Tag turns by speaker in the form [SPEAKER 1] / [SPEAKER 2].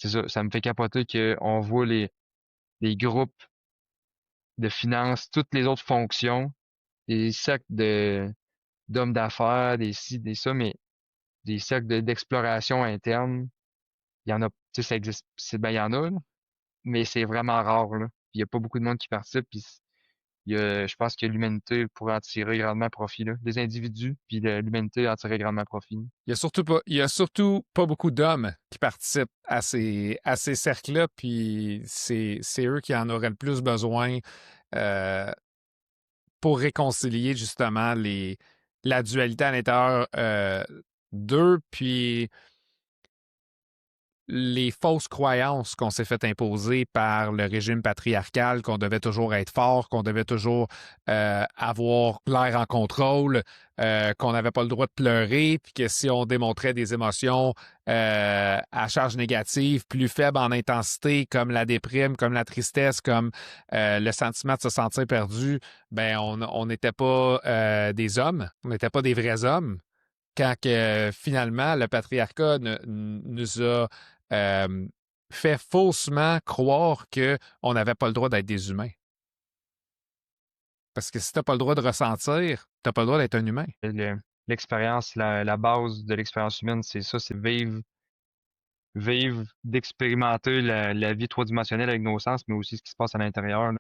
[SPEAKER 1] c'est ça, ça me fait capoter qu'on voit les groupes de finances, toutes les autres fonctions, des cercles d'hommes d'affaires, des ci, des ça, mais des cercles d'exploration interne, il y en a, tu sais, ça existe, ben, il y en a, là, mais c'est vraiment rare, là. Il y a pas beaucoup de monde qui participe, puis je pense que l'humanité pourrait en tirer grandement profit, là. Des individus, puis l'humanité en tirer grandement profit.
[SPEAKER 2] Il y a surtout pas beaucoup d'hommes qui participent à ces cercles-là, puis c'est eux qui en auraient le plus besoin euh, pour réconcilier justement la dualité à l'intérieur d'eux, puis les fausses croyances qu'on s'est fait imposer par le régime patriarcal, qu'on devait toujours être fort, qu'on devait toujours avoir l'air en contrôle, qu'on n'avait pas le droit de pleurer, puis que si on démontrait des émotions à charge négative, plus faibles en intensité, comme la déprime, comme la tristesse, comme le sentiment de se sentir perdu, ben on n'était pas des hommes, on n'était pas des vrais hommes quand que, finalement le patriarcat nous a euh, fait faussement croire qu'on n'avait pas le droit d'être des humains. Parce que si t'as pas le droit de ressentir, t'as pas le droit d'être un humain.
[SPEAKER 1] L'expérience, la base de l'expérience humaine, c'est ça, c'est vivre, d'expérimenter la vie trois-dimensionnelle avec nos sens, mais aussi ce qui se passe à l'intérieur, là.